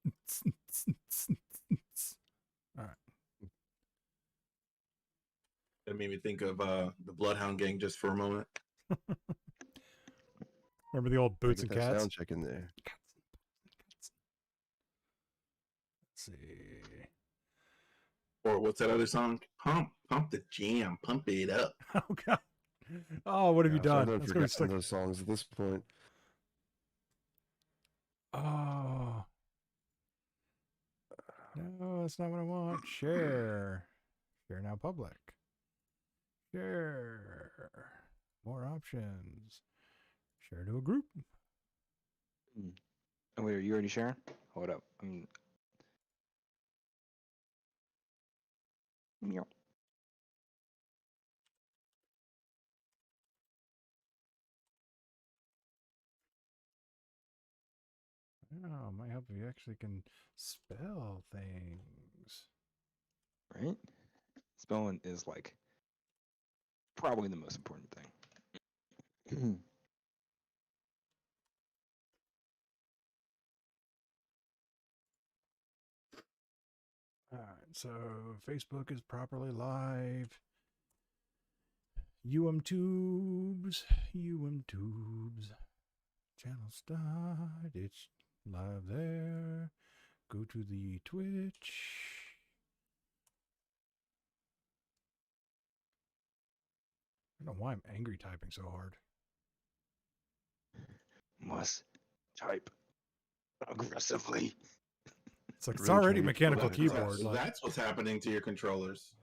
All right. That made me think of the Bloodhound Gang just for a moment. Remember the old Boots and Get that Cats? sound check in there. Let's see. Or what's that other song? Pump the jam, pump it up. Oh God. Oh, what have you done? I'm That's gonna be forgetting stuck. those songs at this point. Oh. No, that's not what I want. Share. Share now public. Share. More options. Share to a group. Oh, wait, are you already sharing? Hold up. Meow. Oh, might help if you actually can spell things. Right? Spelling is like probably the most important thing. All right, so Facebook is properly live. Tubes. Channel start. It's live there. Go to the Twitch. I don't know why I'm angry typing so hard. Must type aggressively. It's like it's Really already trying to mechanical pull that keyboard. like- That's what's happening to your controllers.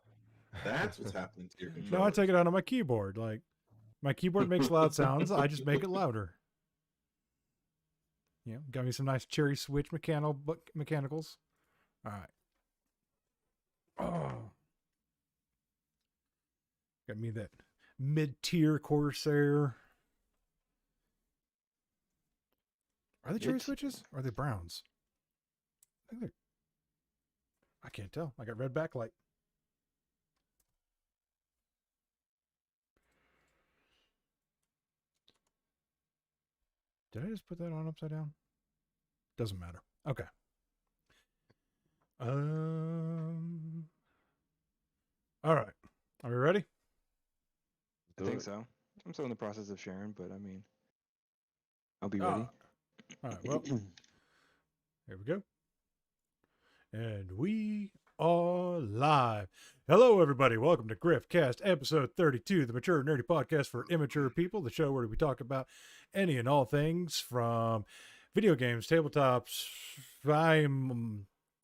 That's what's happening to your controllers. No, I take it out on my keyboard. Like my keyboard makes loud sounds. I just make it louder. Yeah, got me some nice cherry switch mechanicals. All right. Oh, got me that mid-tier Corsair. Are they cherry Mid- switches? Or are they browns? I can't tell. I got red backlight. Did I just put that on upside down? Doesn't matter. Okay. All right. Are we ready? I think so. I'm still in the process of sharing, but I mean, I'll be ready. All right. Well, here we go. And we are live. Hello, everybody. Welcome to Griffcast Episode 32, the mature nerdy podcast for immature people, the show where we talk about any and all things from video games, tabletops.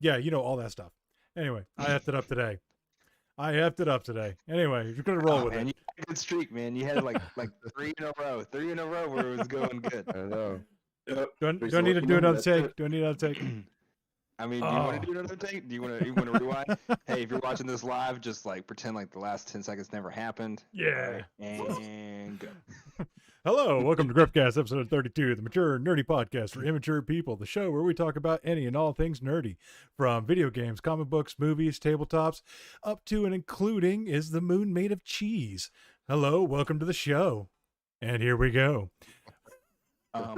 Yeah, you know, all that stuff. Anyway, I effed it up today. Anyway, you're going to roll with man, it. you had a good streak, man. You had like three in a row where it was going good. I know. Yep. Do I need to do another take? Do I need another take? I mean, do you want to do another take? Do you want to rewind? Hey, if you're watching this live, just like pretend like the last 10 seconds never happened. Yeah. And go. Hello, welcome to Griffcast Episode 32, the mature nerdy podcast for immature people, the show where we talk about any and all things nerdy, from video games, comic books, movies, tabletops, up to and including is the moon made of cheese. Hello, welcome to the show. And here we go. I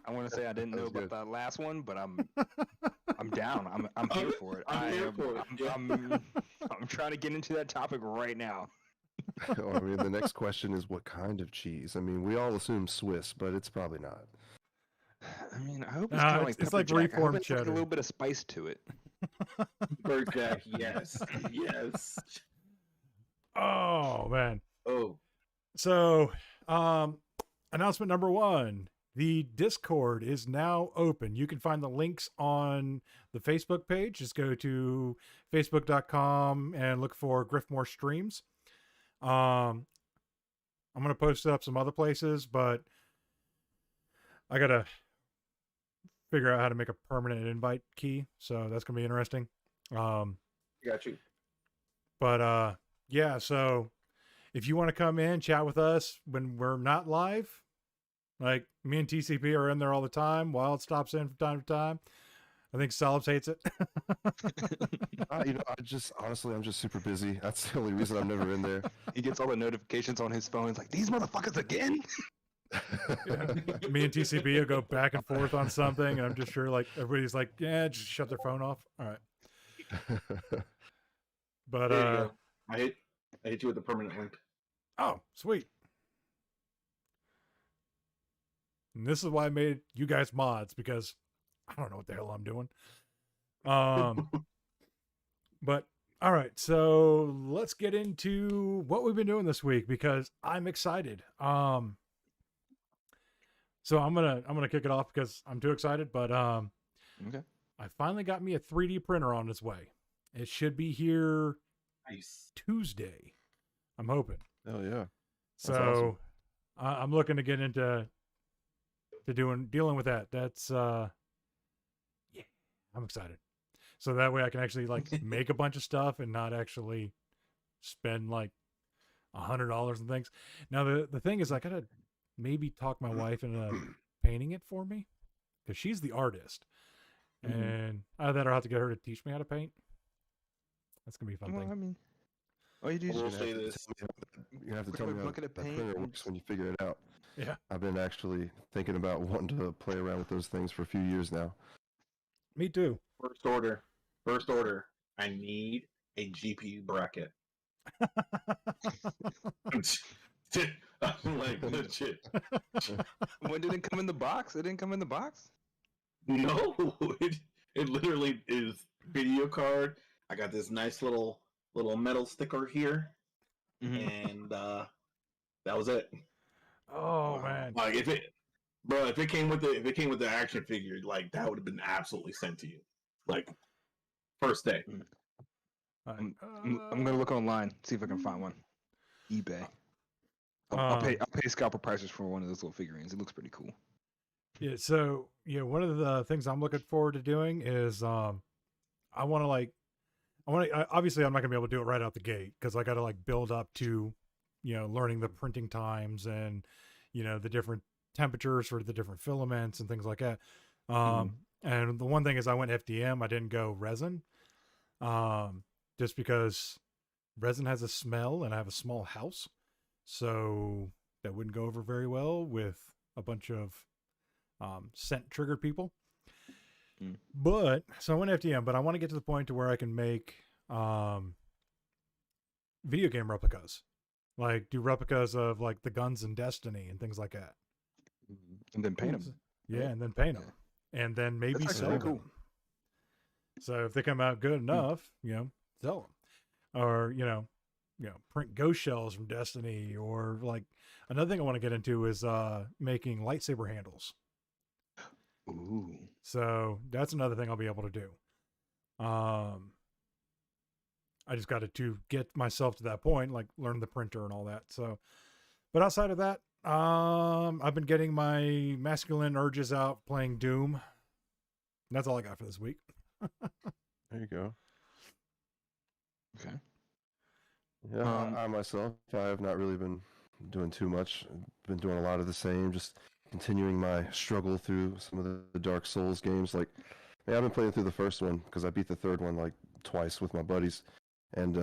want to say I didn't know about that last one, but I'm down. I'm here for it. I'm here for it. Yeah. I'm trying to get into that topic right now. I mean, the next question is what kind of cheese? I mean, we all assume Swiss, but it's probably not. I mean, I hope it's Nah, kind of it's like like pepper jack. I hope reformed it's like cheddar. a little bit of spice to it. Bird Jack, yes. Yes. Oh, man. Oh. So, announcement number one. The Discord is now open. You can find the links on the Facebook page. Just go to facebook.com and look for Griffmore Streams. I'm going to post it up some other places, but I got to figure out how to make a permanent invite key. So that's going to be interesting. Got you. But yeah, so if you want to come in, chat with us when we're not live, like me and TCP are in there all the time. Wild stops in from time to time. I think Solops hates it. I'm just super busy. That's the only reason I'm never in there. He gets all the notifications on his phone. It's like, these motherfuckers again? Yeah. Me and TCB will go back and forth on something, and I'm just sure like everybody's like, yeah, just shut their phone off. All right. But There you go. I hit you with the permanent link. oh, sweet. And this is why I made you guys mods, because I don't know what the hell I'm doing. But all right, so let's get into what we've been doing this week because I'm excited. So I'm gonna kick it off because I'm too excited. But Okay. I finally got me a 3D printer on its way. It should be here Nice. Tuesday. I'm hoping. Oh yeah. So awesome. I'm looking to get into dealing with that. That's yeah, I'm excited. So that way I can actually like make a bunch of stuff and not actually spend like $100 and things. Now the thing is I gotta maybe talk my wife into painting it for me because she's the artist, and either that or I'll have to get her to teach me how to paint. That's gonna be a fun Well, thing. I mean, all you do is We'll just say this. You have to Pick tell up a me how bucket of that paint printer and works just- when you figure it out. Yeah, I've been actually thinking about wanting to play around with those things for a few years now. me too. First order. First order. I need a GPU bracket. I'm like, legit. when did it come in the box? It didn't come in the box. No, it literally is video card. I got this nice little metal sticker here, and that was it. Oh man. Like if it came with the action figure, like that would have been absolutely sent to you, like first day. I'm gonna look online, see if I can find one. eBay. I'll pay scalper prices for one of those little figurines. It looks pretty cool. Yeah, so yeah, one of the things I'm looking forward to doing is obviously I'm not gonna be able to do it right out the gate because I got to like build up to, learning the printing times and, the different temperatures for the different filaments and things like that. And the one thing is I went FDM, I didn't go resin, just because resin has a smell and I have a small house, so that wouldn't go over very well with a bunch of scent triggered people. But so I went FDM, but I want to get to the point to where I can make video game replicas, like do replicas of like the guns in Destiny and things like that. And then paint them. Yeah, and then paint them, and then maybe That's sell actually them. cool. So if they come out good enough, sell them, or print ghost shells from Destiny, or like another thing I want to get into is making lightsaber handles. Ooh. So that's another thing I'll be able to do. I just got to get myself to that point, like learn the printer and all that. So, but outside of that, I've been getting my masculine urges out playing Doom. That's all I got for this week. There you go. Okay. Yeah, I myself, I have not really been doing too much. I've been doing a lot of the same, just continuing my struggle through some of the Dark Souls games. Like, I've been playing through the first one because I beat the third one like twice with my buddies, and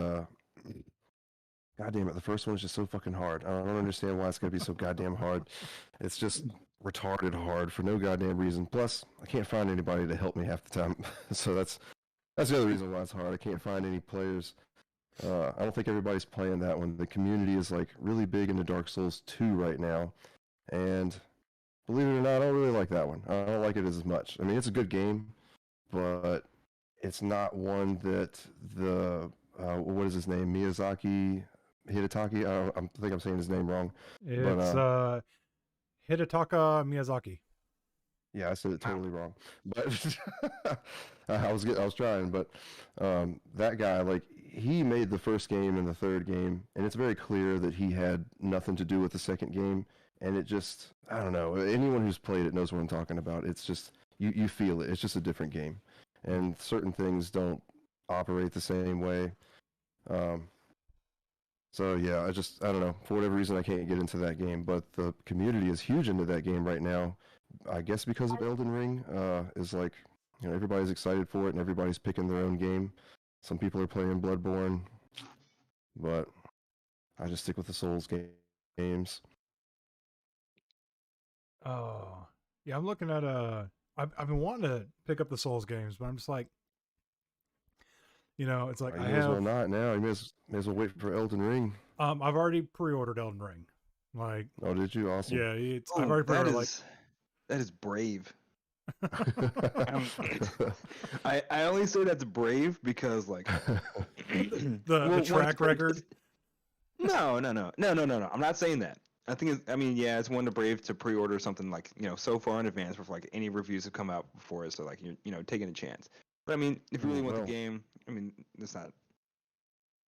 God damn it, the first one is just so fucking hard. I don't understand why it's gonna be so goddamn hard. It's just retarded hard for no goddamn reason. Plus, I can't find anybody to help me half the time, so that's the other reason why it's hard. I can't find any players. I don't think everybody's playing that one. The community is like really big into Dark Souls 2 right now, and believe it or not, I don't really like that one. I don't like it as much. I mean, it's a good game, but it's not one that the what is his name, Hidetaki. I think I'm saying his name wrong. It's Hidetaka Miyazaki. Yeah, I said it totally wrong, but I was trying. But that guy, like, he made the first game and the third game, and it's very clear that he had nothing to do with the second game. And it just, I don't know. Anyone who's played it knows what I'm talking about. It's just you feel it. It's just a different game, and certain things don't operate the same way. So yeah, I don't know. For whatever reason, I can't get into that game. But the community is huge into that game right now. I guess because of Elden Ring, is like, everybody's excited for it and everybody's picking their own game. Some people are playing Bloodborne, but I just stick with the Souls games. Oh, yeah. I'm looking at I've been wanting to pick up the Souls games, but I'm just like, it's like You I may as well have. not now. You may as well wait for Elden Ring. I've already pre-ordered Elden Ring. Like, Oh, did you? Awesome. yeah, I've Oh, already pre-ordered. that is brave. Um, I only say that's brave because like the track record. No. I'm not saying that. It's one to brave to pre-order something like so far in advance before like any reviews have come out before it, so like you're taking a chance. But I mean, if you really want the game, I mean, it's not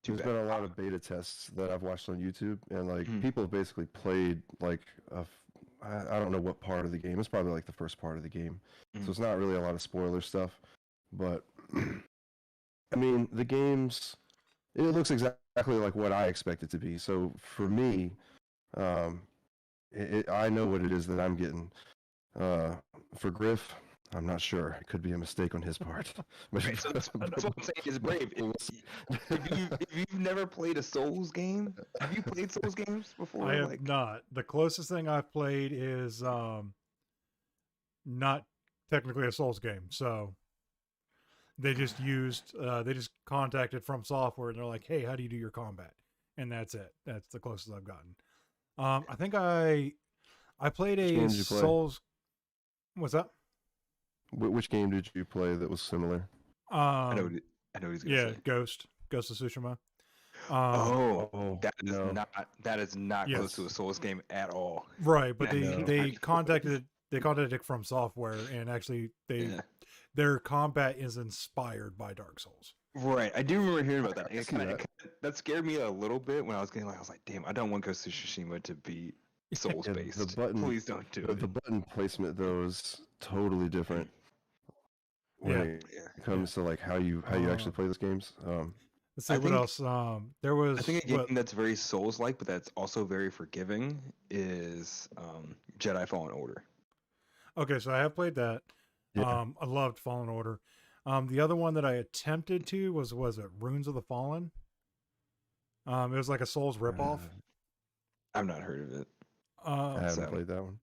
too There's bad. been a lot of beta tests that I've watched on YouTube, and like Mhm. people have basically played like I don't know what part of the game. It's probably like the first part of the game, so it's not really a lot of spoiler stuff. But I mean, the game's it looks exactly like what I expect it to be. So for me, I know what it is that I'm getting. For Griff, I'm not sure. It could be a mistake on his part. Right, so that's what I'm saying is brave. If you've never played a Souls game, have you played Souls games before? I have not. The closest thing I've played is not technically a Souls game. So they just contacted From Software and they're like, "Hey, how do you do your combat?" And that's it. That's the closest I've gotten. I think I played a Souls. What's that? Which game did you play that was similar? I know what he's gonna say. Ghost of Tsushima. That is not Yes. close to a Souls game at all. Right, but they contacted From Software, and actually their combat is inspired by Dark Souls. Right, I do remember hearing about that. That scared me a little bit when I was getting I was like, damn, I don't want Ghost of Tsushima to be Souls based. Please don't do it. The button placement though is totally different when it comes to like how you actually play those games. Let's see what else. There was. I think a game that's very Souls-like, but that's also very forgiving is Jedi Fallen Order. Okay, so I have played that. Yeah. I loved Fallen Order. The other one that I attempted to was it Runes of the Fallen? It was like a Souls ripoff. I've not heard of it. I haven't played that one.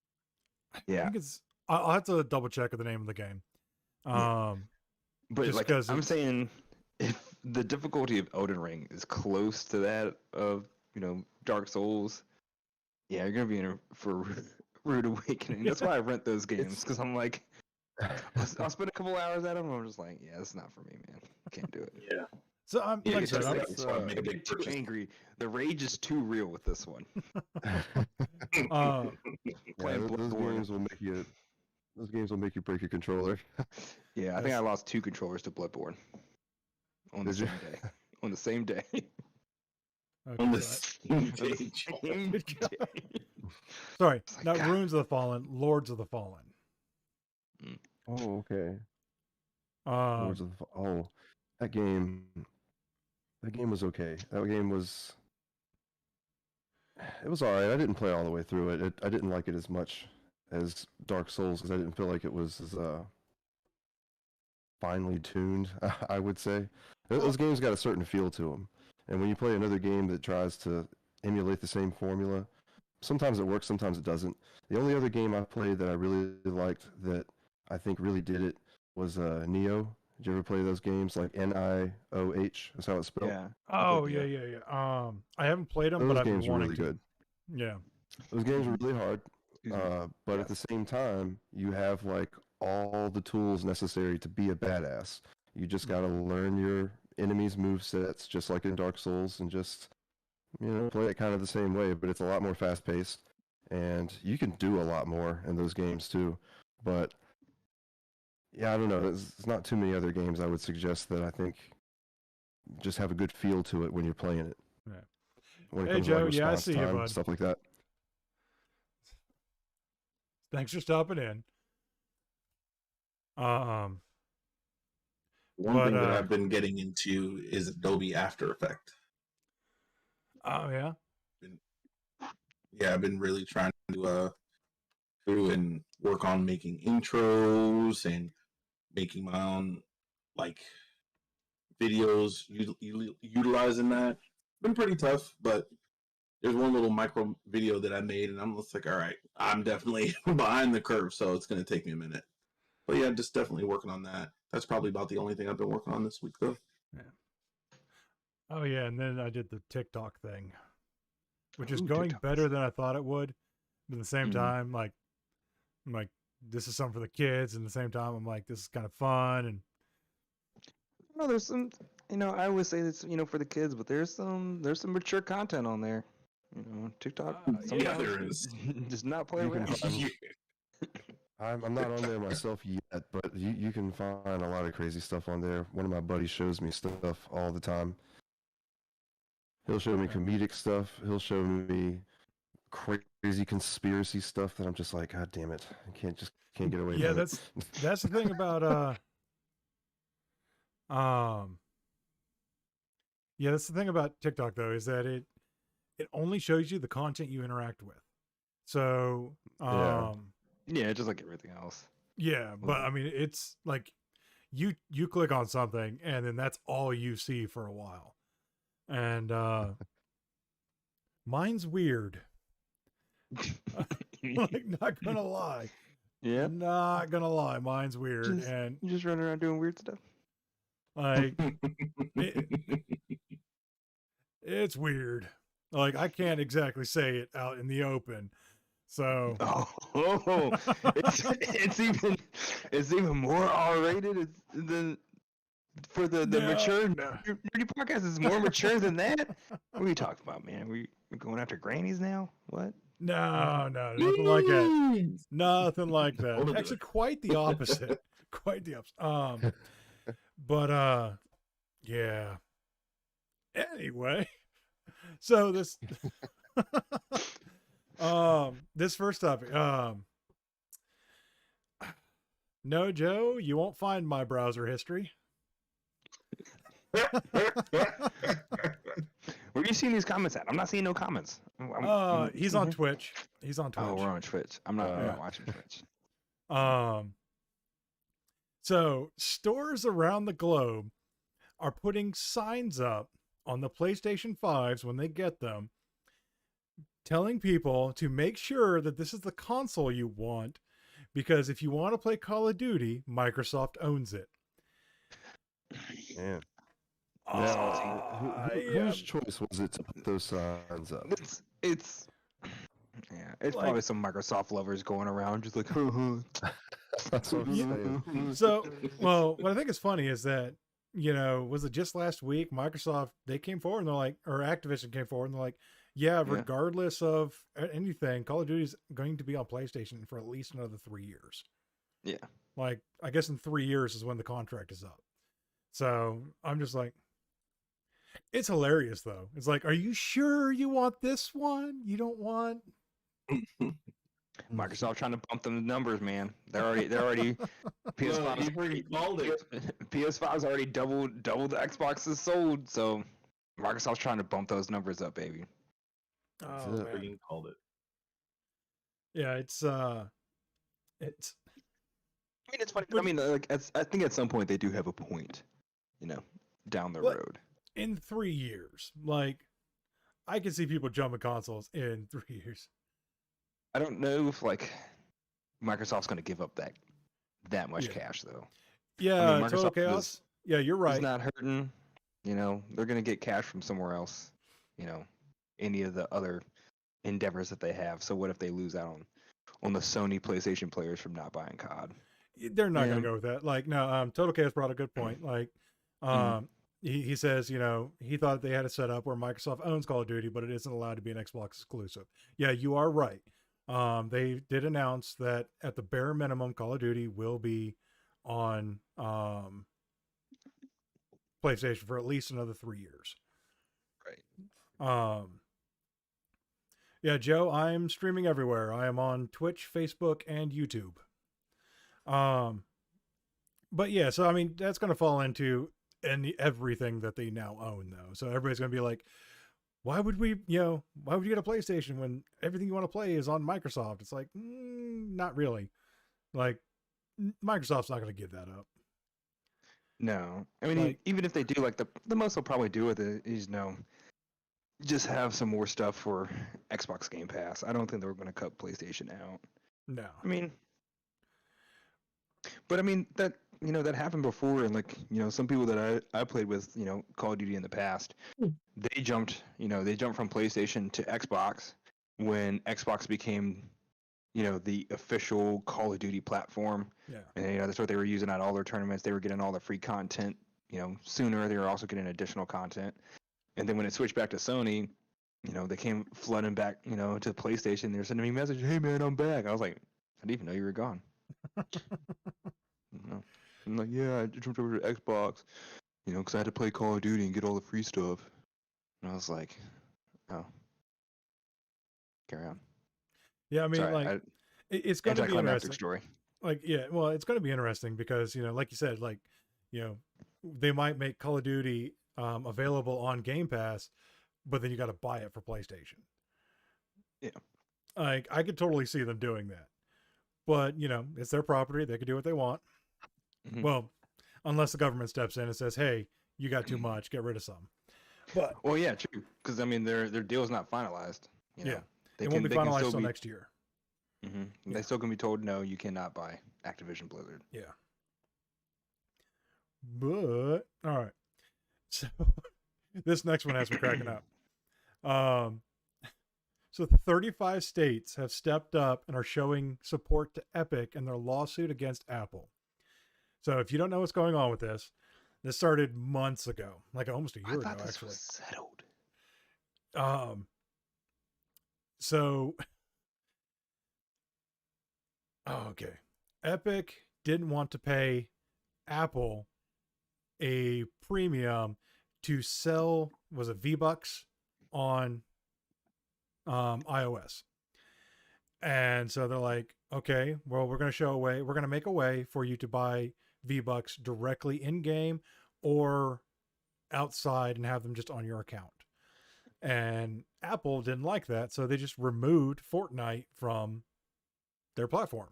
I think it's. I'll have to double check the name of the game. But like I'm saying, if the difficulty of Elden Ring is close to that of Dark Souls, you're gonna be in for rude awakening. That's why I rent those games, because I'm like, I'll spend a couple hours at them, and I'm just like, yeah, it's not for me, man. I can't do it. Yeah. So I'm like I said, I'm too angry. The rage is too real with this one. Those games will make you. Those games will make you break your controller. Yeah, I think I lost 2 controllers to Bloodborne on the same day. On the same day. Okay, On the same day. Sorry, not Runes of the Fallen, Lords of the Fallen. Oh, okay. That game was okay. That game was. It was alright. I didn't play all the way through it. I didn't like it as much as Dark Souls because I didn't feel like it was as finely tuned. I would say those games got a certain feel to them, and when you play another game that tries to emulate the same formula, sometimes it works, sometimes it doesn't. The only other game I played that I really liked that I think really did it was Nioh. Did you ever play those games like Nioh? That's how it's spelled. Yeah. Oh yeah. I haven't played them, but I've been wanting really to. Good. Yeah. Those games are really hard. But at the same time, you have like all the tools necessary to be a badass. You just gotta learn your enemies' movesets, just like in Dark Souls, and just play it kind of the same way. But it's a lot more fast-paced, and you can do a lot more in those games too. But yeah, I don't know. There's not too many other games I would suggest that I think just have a good feel to it when you're playing it. Yeah. When it Hey comes to, Joe, like, I see you, time, bud. stuff like that. Thanks for stopping in. One thing that I've been getting into is Adobe After Effects. Oh yeah. Yeah, I've been really trying to go through and work on making intros and making my own like videos utilizing that. Been pretty tough, but there's one little micro video that I made, and I'm just like, all right, I'm definitely behind the curve, so it's going to take me a minute. But yeah, just definitely working on that. That's probably about the only thing I've been working on this week, though. Yeah. Oh yeah, and then I did the TikTok thing, which is Ooh, going TikTok. better than I thought it would. But at the same time, like, I'm like, this is something for the kids, and at the same time, I'm like, this is kind of fun, and No, there's some. I always say it's for the kids, but there's some mature content on there. TikTok. Yeah, there is. Does not play You can around. find- I'm not on there myself yet, but you can find a lot of crazy stuff on there. One of my buddies shows me stuff all the time. He'll show me comedic stuff. He'll show me crazy conspiracy stuff that I'm just like, God damn it, I can't get away yeah, from that's the thing about yeah, that's the thing about TikTok though, is that it only shows you the content you interact with. So Yeah, just like everything else. yeah, but I mean, it's like you click on something and then that's all you see for a while. And mine's weird. Like, not gonna lie. Yeah. Not gonna lie, mine's weird. Just- And You just running around doing weird stuff. like it's weird. Like, I can't exactly say it out in the open. So Oh, it's even more R-rated than for the mature nerdy podcast is more mature than that. What are you talking about, man? We're going after grannies now? What? No, nothing like that. Nothing like that. Totally. Actually, quite the opposite. Quite the opposite. But yeah. Anyway, so this this first topic. No, Joe, you won't find my browser history. Where are you seeing these comments at? I'm not seeing no comments. He's on Twitch. He's on Twitch. Oh, we're on Twitch. I'm not watching Twitch. So stores around the globe are putting signs up on the PlayStation 5s when they get them, telling people to make sure that this is the console you want, because if you want to play Call of Duty, Microsoft owns it. Yeah. Whose choice was it to put those signs up? It's Like- probably some Microsoft lovers going around just like, That's what I'm saying. So, well, what I think is funny is that, was it just last week, Microsoft, they came forward and they're like, or Activision came forward and they're like, yeah, regardless of anything, Call of Duty is going to be on PlayStation for at least another 3 years. Yeah. Like, I guess in 3 years is when the contract is up. So I'm just like, it's hilarious though. It's like, are you sure you want this one? You don't want Microsoft trying to bump them numbers, man. They're already PS5. You've already called it. PS5's already doubled the Xboxes sold, so Microsoft's trying to bump those numbers up, baby. Oh, it. man. Freaking called it. Yeah, it's I mean, it's funny. I mean, like, I think at some point they do have a point, down the What? road. in 3 years. Like, I can see people jumping consoles in 3 years. I don't know if like Microsoft's going to give up that much Yeah. cash though. Yeah, Total Microsoft Chaos. Yeah, you're right. It's not hurting. They're going to get cash from somewhere else. Any of the other endeavors that they have. So what if they lose out on the Sony PlayStation players from not buying COD? They're not Yeah. going to go with that. Like, no, Total Chaos brought a good point. Like, he says, he thought they had it set up where Microsoft owns Call of Duty, but it isn't allowed to be an Xbox exclusive. Yeah, you are right. They did announce that at the bare minimum, Call of Duty will be on PlayStation for at least another 3 years. Right. Yeah, Joe, I'm streaming everywhere. I am on Twitch, Facebook, and YouTube. But yeah, so I mean, that's going to fall into everything that they now own, though. So everybody's going to be like, why would you get a PlayStation when everything you want to play is on Microsoft? It's like, not really. Like, Microsoft's not going to give that up. No, I mean, Like- even if they do, like the most they'll probably do with it is just have some more stuff for Xbox Game Pass. I don't think they were going to cut PlayStation out. No. I mean, but I mean that that happened before, and like some people that I played with Call of Duty in the past, they jumped from PlayStation to Xbox when Xbox became the official Call of Duty platform. Yeah. And that's what they were using at all their tournaments. They were getting all the free content. Sooner they were also getting additional content. And then when it switched back to Sony, they came flooding back, to PlayStation. They were sending me a message, "Hey man, I'm back." I was like, I didn't even know you were gone. I'm like, yeah, I jumped over to Xbox, because I had to play Call of Duty and get all the free stuff. And I was like, oh, carry on. Yeah, I mean, Sorry, it's going to be interesting. Story. Like, yeah, well, it's going to be interesting because like you said, like, they might make Call of Duty available on Game Pass, but then you got to buy it for PlayStation. Yeah, like I could totally see them doing that, but it's their property; they can do what they want. Mm-hmm. Well, unless the government steps in and says, "Hey, you got too much, get rid of some." But well, yeah, true, because I mean their deal is not finalized. Yeah, it won't be finalized until next year. Mm-hmm. Yeah. They still can be told, no, you cannot buy Activision Blizzard. Yeah. But all right, so this next one has me cracking up. So 35 states have stepped up and are showing support to Epic in their lawsuit against Apple. So if you don't know what's going on with this started months ago, like almost a year ago, this actually. Was settled. So, okay. Epic didn't want to pay Apple a premium to sell, was it V-Bucks on iOS. And so they're like, okay, well, we're going to make a way for you to buy V-Bucks directly in game or outside and have them just on your account. And Apple didn't like that, so they just removed Fortnite from their platform.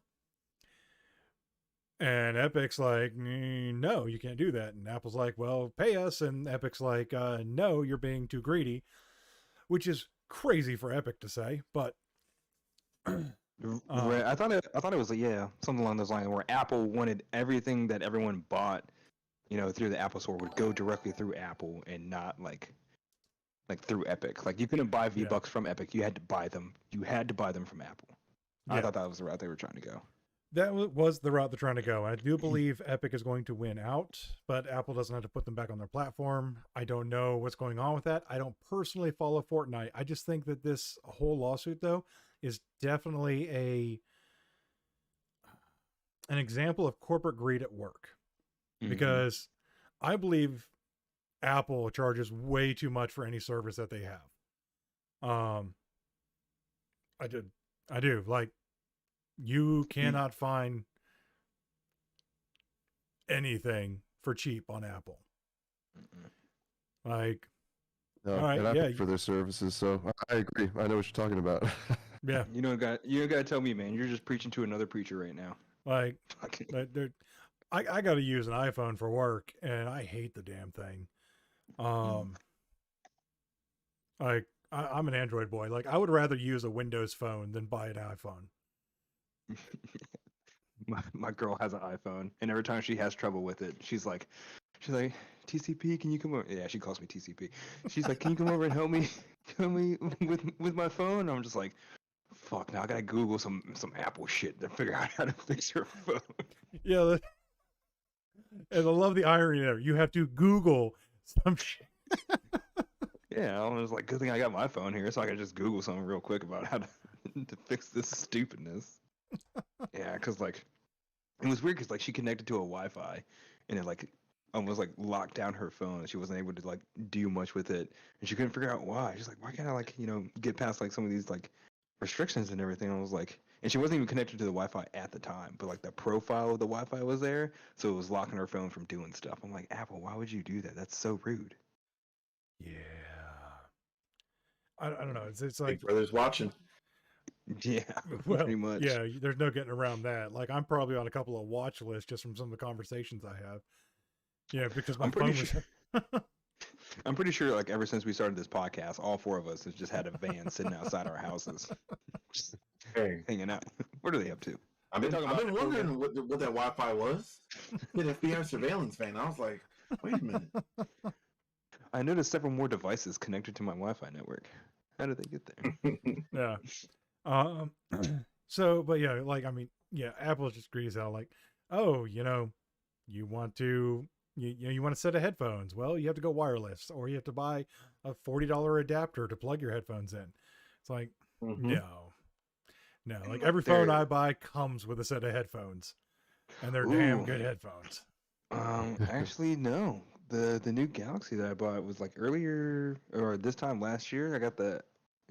And Epic's like, no, you can't do that. And Apple's like, well, pay us. And Epic's like, no, you're being too greedy, which is crazy for Epic to say, but right. I thought it was something along those lines where Apple wanted everything that everyone bought, through the Apple Store would go directly through Apple and not like through Epic. Like you couldn't buy V-Bucks from Epic. You had to buy them. You had to buy them from Apple. Yeah. I thought that was the route they were trying to go. That was the route they're trying to go. I do believe Epic is going to win out, but Apple doesn't have to put them back on their platform. I don't know what's going on with that. I don't personally follow Fortnite. I just think that this whole lawsuit, though, is definitely an example of corporate greed at work. Mm-hmm. Because I believe Apple charges way too much for any service that they have. I do. Like, you cannot find anything for cheap on Apple. Like, no, all right, and I pay for their services, so I agree. I know what you're talking about. Yeah, you don't got to tell me, man. You're just preaching to another preacher right now. Like, I got to use an iPhone for work, and I hate the damn thing. Like, I'm an Android boy. Like, I would rather use a Windows phone than buy an iPhone. My girl has an iPhone, and every time she has trouble with it, she's like, TCP, can you come over? Yeah, she calls me TCP. She's like, can you come over and help me with my phone? And I'm just like, fuck, now I gotta Google some Apple shit to figure out how to fix her phone. Yeah, and I love the irony there. You have to Google some shit. Yeah, I was like, good thing I got my phone here, so I can just Google something real quick about how to fix this stupidness. Yeah, because like it was weird because like she connected to a Wi-Fi and it like almost like locked down her phone. She wasn't able to like do much with it, and she couldn't figure out why. She's like, why can't I like get past like some of these like restrictions and everything? I was like, and she wasn't even connected to the Wi-Fi at the time, but like the profile of the Wi-Fi was there, so it was locking her phone from doing stuff. I'm like, Apple, why would you do that? That's so rude. Yeah, I don't know. It's like Big Brother's watching. Yeah, well, pretty much. Yeah, there's no getting around that. Like, I'm probably on a couple of watch lists just from some of the conversations I have. Yeah, because my phone was... I'm pretty sure, like, ever since we started this podcast, all four of us have just had a van sitting outside our houses, just hanging out. What are they up to? I've been wondering what that Wi-Fi was. The FBI surveillance van. I was like, wait a minute. I noticed several more devices connected to my Wi-Fi network. How did they get there? Yeah. So, but yeah, like, I mean, yeah, Apple just agrees out like, oh, you know, you want to, you want a set of headphones. Well, you have to go wireless, or you have to buy a $40 adapter to plug your headphones in. It's like, no, like every phone I buy comes with a set of headphones, and they're damn good headphones. Actually, no. The new Galaxy that I bought was like earlier, or this time last year. I got the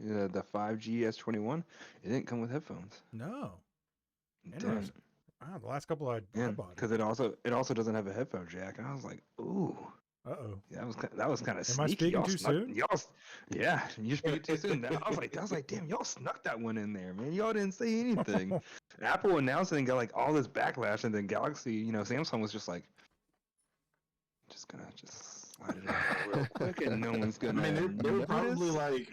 5G S21. It didn't come with headphones. No. Interesting. Wow, the last couple I bought. Because it also doesn't have a headphone jack. And I was like, ooh. Uh-oh. Yeah, that was kind of sneaky. Am I speaking too soon? Yeah, you speaking too soon. I was like, damn, y'all snuck that one in there, man. Y'all didn't say anything. Apple announced it and got like all this backlash, and then Galaxy, Samsung was just like, gonna slide it out real quick, and no one's gonna. I mean, they were probably like,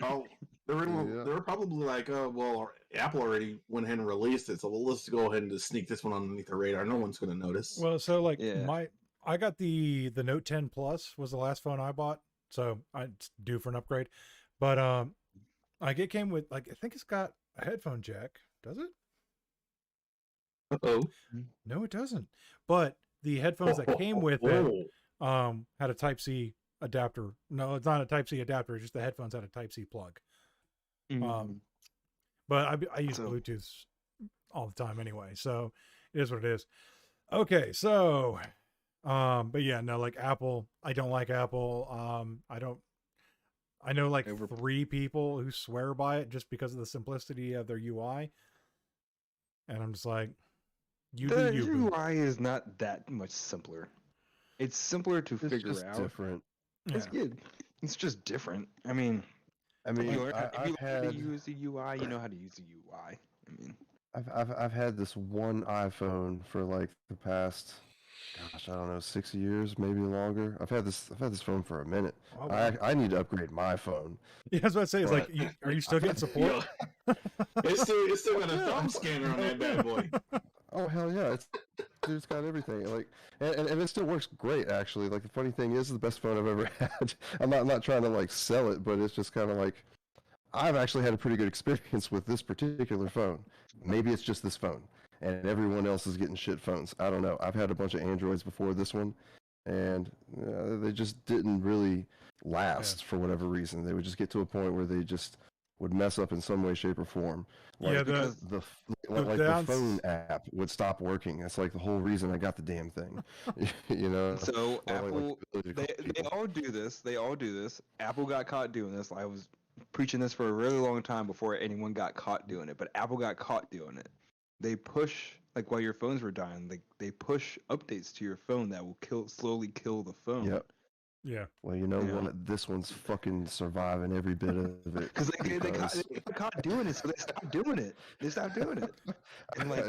they were probably like, well, Apple already went ahead and released it, so let's go ahead and just sneak this one underneath the radar. No one's gonna notice. Well, so like I got the Note 10 Plus was the last phone I bought, so it's due for an upgrade. But it came with, like, I think it's got a headphone jack. Does it? Uh-oh. No, it doesn't. But the headphones that came with it had a Type-C adapter. No, it's not a Type-C adapter. It's just the headphones had a Type-C plug. But I use Bluetooth all the time anyway, so it is what it is. Okay, so but yeah, no, like Apple, I don't like Apple. I know like 3 people who swear by it just because of the simplicity of their UI, and I'm just like, the UI is not that much simpler. It's simpler to figure out. Different. It's good. It's just different. I mean, if you learn how to use the UI, you know how to use the UI. I mean, I've had this one iPhone for like the past, gosh, I don't know, 6 years, maybe longer. I've had this phone for a minute. Oh, wow. I need to upgrade my phone. Yeah, I was about to say, it's like, are you still getting support? It's still got a thumb scanner on that bad boy. Oh hell yeah! It's got everything. Like, and it still works great actually. Like, the funny thing is, the best phone I've ever had. I'm not trying to like sell it, but it's just kind of like, I've actually had a pretty good experience with this particular phone. Maybe it's just this phone, and everyone else is getting shit phones. I don't know. I've had a bunch of Androids before this one, and they just didn't really last for whatever reason. They would just get to a point where they just would mess up in some way, shape, or form. Like, because the phone app would stop working. That's like the whole reason I got the damn thing. So Apple, they all do this. Apple got caught doing this. I was preaching this for a really long time before anyone got caught doing it. But Apple got caught doing it. They push, like, while your phones were dying, they push updates to your phone that will slowly kill the phone. Yep. Yeah. Well, this one's fucking surviving every bit of it. Because they got caught doing it, so they stopped doing it. And like,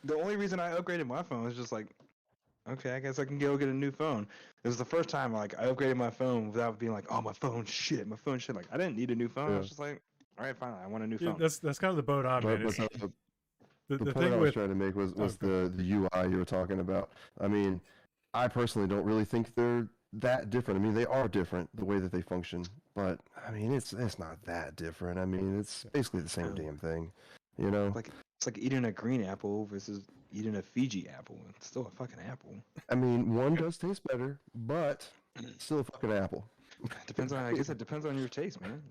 the only reason I upgraded my phone was just like, okay, I guess I can go get a new phone. It was the first time like I upgraded my phone without being like, oh, my phone shit. Like, I didn't need a new phone. I was just like, all right, fine, I want a new phone. That's kind of the boat I'm in. The point I was trying to make was the UI you were talking about. I mean, I personally don't really think they're that different. I mean, they are different the way that they function, but I mean, it's not that different. I mean, it's basically the same damn thing, It's like eating a green apple versus eating a Fiji apple. It's still a fucking apple. I mean, one does taste better, but it's still a fucking apple. I guess it depends on your taste, man.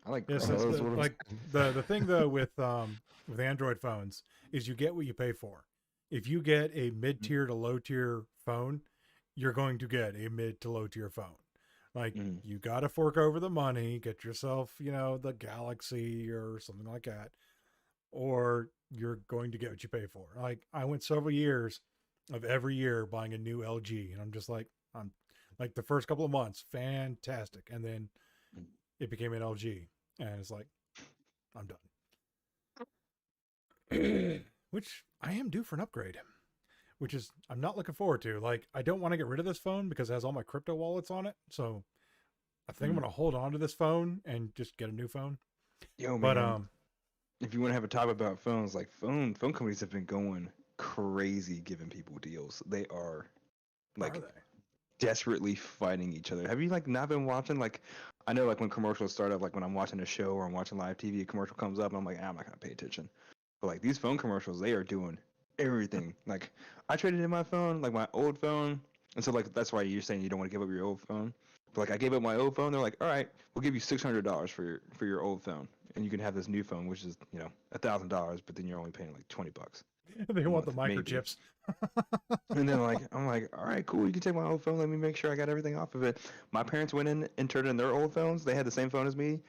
I like. Yes, the thing though with Android phones is you get what you pay for. If you get a mid-tier to low-tier phone, you're going to get a mid to low tier phone. Like, you got to fork over the money, get yourself, the Galaxy or something like that, or you're going to get what you pay for. Like, I went several years of every year buying a new LG, and I'm like the first couple of months, fantastic. And then it became an LG, and it's like, I'm done. Which I am due for an upgrade. Which is, I'm not looking forward to. Like, I don't want to get rid of this phone because it has all my crypto wallets on it. So I think I'm gonna hold on to this phone and just get a new phone. Yo, But man, if you want to have a topic about phones, like phone companies have been going crazy giving people deals. They are like are they? desperately fighting each other. Have you like not been watching? Like, I know like when commercials start up, like when I'm watching a show or I'm watching live TV, a commercial comes up and I'm like, I'm not gonna pay attention. But like these phone commercials, they are doing everything. Like I traded in my phone, like my old phone, and so like that's why you're saying you don't want to give up your old phone. But like I gave up my old phone, they're like, all right, we'll give you $600 for your old phone, and you can have this new phone, which is $1,000, but then you're only paying like $20. They want the Maybe. microchips. And then like I'm like, all right, cool, you can take my old phone. Let me make sure I got everything off of it. My parents went in and turned in their old phones. They had the same phone as me.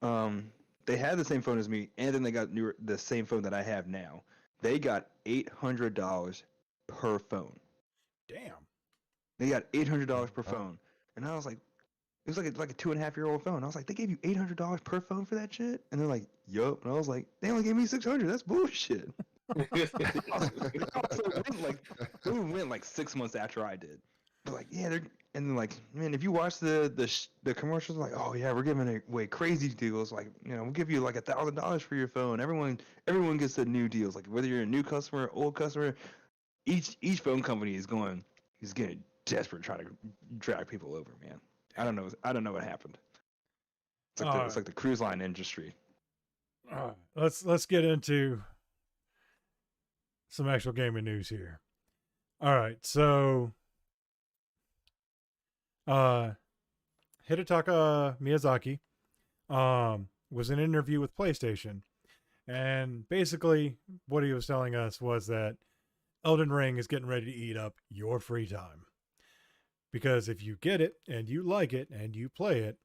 They had the same phone as me, and then they got the same phone that I have now. They got $800 per phone. Damn. They got $800 per phone, and I was like, it was like a 2.5-year-old phone. I was like, they gave you $800 per phone for that shit, and they're like, yup. And I was like, they only gave me $600. That's bullshit. They went like 6 months after I did. They're like, yeah, and then like, man, if you watch the commercials, like, oh yeah, we're giving away crazy deals. Like, we'll give you like $1,000 for your phone. Everyone gets the new deals. Like whether you're a new customer, old customer, each phone company is getting desperate trying to drag people over, man. I don't know what happened. It's like the cruise line industry. Let's get into some actual gaming news here. All right, so Hidetaka Miyazaki was in an interview with PlayStation, and basically what he was telling us was that Elden Ring is getting ready to eat up your free time. Because if you get it and you like it and you play it,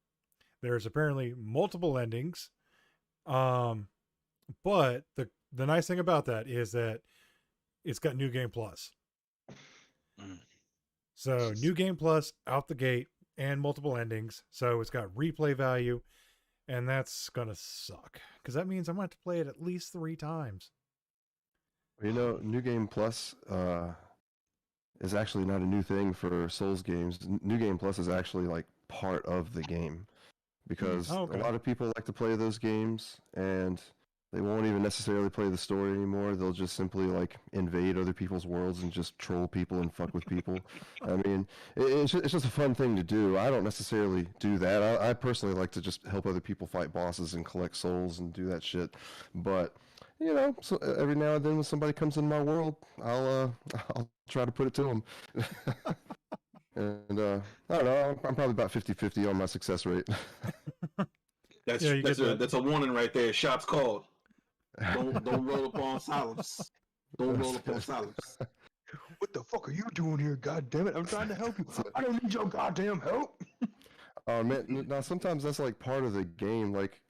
there's apparently multiple endings. But the nice thing about that is that it's got New Game Plus. So New Game Plus out the gate and multiple endings. So it's got replay value, and that's gonna suck because that means I'm gonna have to play it at least 3 times. New Game Plus is actually not a new thing for Souls games. New Game Plus is actually like part of the game because a lot of people like to play those games and they won't even necessarily play the story anymore. They'll just simply like invade other people's worlds and just troll people and fuck with people. I mean, it's just a fun thing to do. I don't necessarily do that. I personally like to just help other people fight bosses and collect souls and do that shit. But so every now and then when somebody comes in my world, I'll try to put it to them. And I don't know, I'm probably about 50-50 on my success rate. That's a warning right there. Shots called. Don't roll upon silence. Don't roll upon silence. What the fuck are you doing here? God damn it! I'm trying to help you. I don't need your goddamn help. Oh man, now sometimes that's like part of the game. Like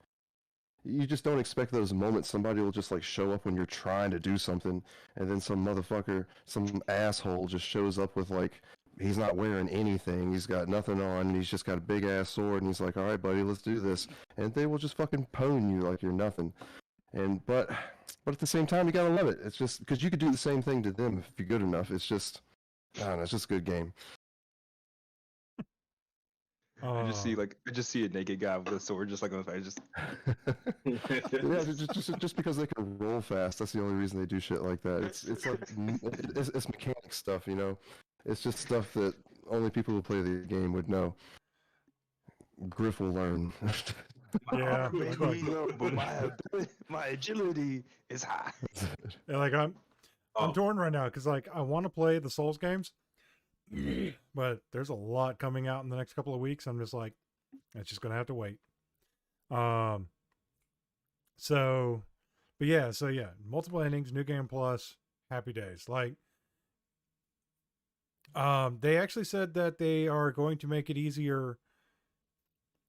you just don't expect those moments. Somebody will just like show up when you're trying to do something, and then some motherfucker, some asshole just shows up with like, he's not wearing anything, he's got nothing on, and he's just got a big ass sword, and he's like, all right buddy, let's do this. And they will just fucking pwn you like you're nothing. But at the same time, you gotta love it. It's just because you could do the same thing to them if you're good enough. It's just, I don't know, it's just a good game. I just see a naked guy with a sword just like on his face. Yeah, just because they can roll fast. That's the only reason they do shit like that. It's like it's mechanic stuff, It's just stuff that only people who play the game would know. Griff will learn. Yeah, but my agility is high. Yeah, like I'm torn right now because like I want to play the Souls games, but there's a lot coming out in the next couple of weeks. I'm just like, it's just gonna have to wait. So multiple endings, New Game Plus, happy days. Like, they actually said that they are going to make it easier.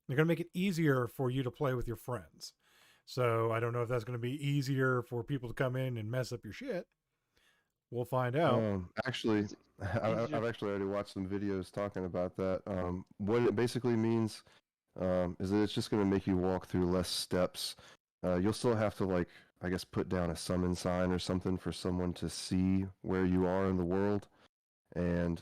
They're going to make it easier for you to play with your friends. So I don't know if that's going to be easier for people to come in and mess up your shit. We'll find out. Actually, I've actually already watched some videos talking about that. What it basically means is that it's just going to make you walk through less steps. You'll still have to, like, I guess, put down a summon sign or something for someone to see where you are in the world. And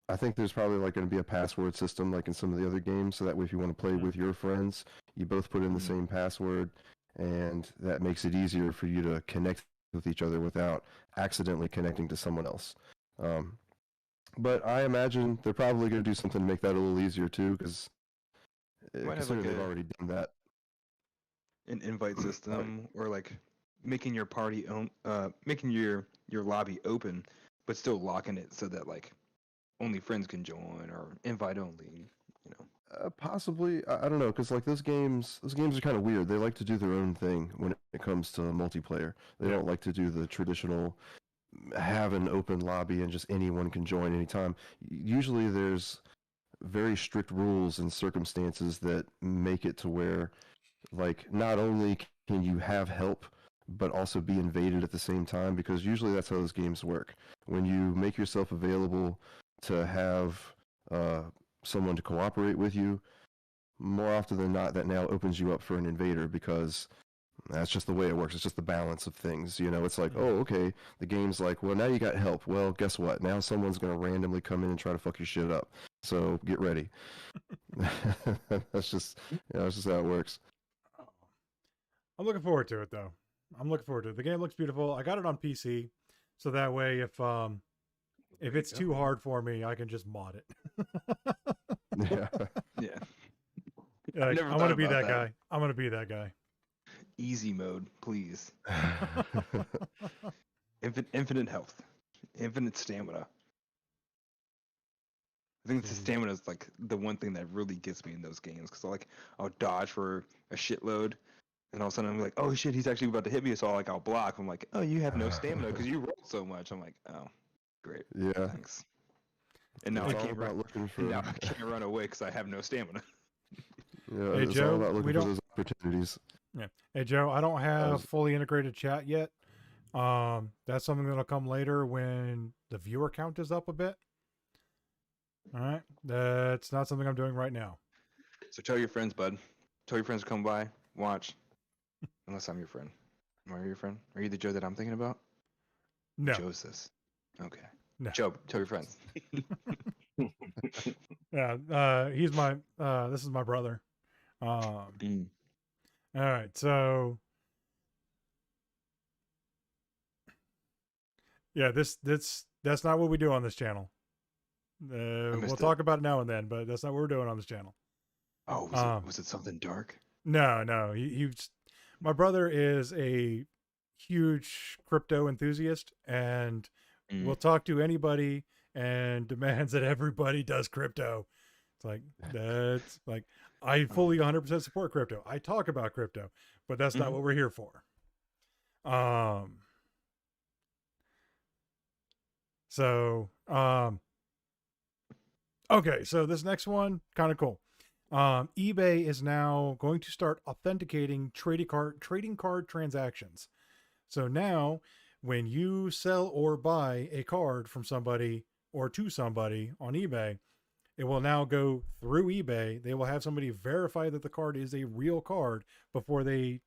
I think there's probably like going to be a password system like in some of the other games, so that way if you want to play with your friends, you both put in the same password, and that makes it easier for you to connect with each other without accidentally connecting to someone else. But I imagine they're probably going to do something to make that a little easier too, because considering they've already done that. An invite system, or like making your party making your lobby open, but still locking it so that like only friends can join, or invite only. You know. Possibly, I don't know, because like those games are kind of weird. They like to do their own thing when it comes to multiplayer. They don't like to do the traditional have an open lobby and just anyone can join anytime. Usually there's very strict rules and circumstances that make it to where like not only can you have help but also be invaded at the same time, because usually that's how those games work. When you make yourself available to have someone to cooperate with you, more often than not that now opens you up for an invader, because that's just the way it works. It's just the balance of things, you know. It's like, oh, okay, the game's like, well, now you got help. Well, guess what? Now someone's going to randomly come in and try to fuck your shit up. So get ready. That's just how it works. I'm looking forward to it, though. I'm looking forward to it. The game looks beautiful. I got it on PC, so that way if it's too hard for me, I can just mod it. Yeah. Yeah. Like, I'm gonna be that guy. I'm gonna be that guy. Easy mode, please. Infinite health, infinite stamina. I think the stamina is like the one thing that really gets me in those games, because I'll dodge for a shitload, and all of a sudden I'm like, oh shit, he's actually about to hit me, so I'll block. I'm like, oh, you have no stamina because you rolled so much. I'm like, oh, great, yeah, thanks. And now I can't run away because I have no stamina. Yeah, hey, it's Joe, all about looking for those opportunities. Yeah. Hey, Joe, I don't have fully integrated chat yet. That's something that'll come later when the viewer count is up a bit. All right. That's not something I'm doing right now. So tell your friends, bud. Tell your friends to come by, watch. Unless I'm your friend. Am I your friend? Are you the Joe that I'm thinking about? No. Joe's this. Okay. No. Joe, tell your friends. Yeah. He's my, this is my brother. All right. So yeah, that's not what we do on this channel. We'll talk about it now and then, but that's not what we're doing on this channel. Oh, was it something dark? No. My brother is a huge crypto enthusiast, and will talk to anybody and demands that everybody does crypto. It's like, that's like, I fully 100% support crypto. I talk about crypto, but that's not what we're here for. Okay, so this next one, kind of cool. eBay is now going to start authenticating trading card transactions. So now when you sell or buy a card from somebody or to somebody on eBay, it will now go through eBay. They will have somebody verify that the card is a real card before they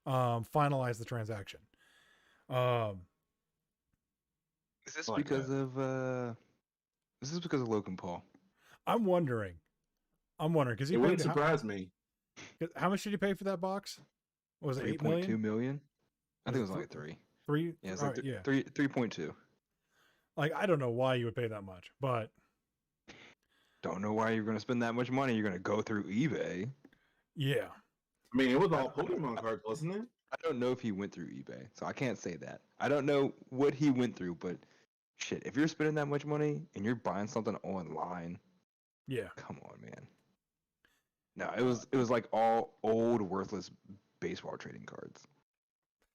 finalize the transaction. Is this because of Logan Paul? I'm wondering because it wouldn't surprise me. How much did you pay for that box? Was it 8.2 million? I think it was like 3. 3? Yeah, it's like 3.2. Like, I don't know why you would pay that much, but don't know why you're going to spend that much money. You're going to go through eBay. Yeah. I mean, it was all Pokemon cards, wasn't it? I don't know if he went through eBay, so I can't say that. I don't know what he went through, but shit, if you're spending that much money and you're buying something online, yeah, come on, man. No, it was like all old, worthless baseball trading cards,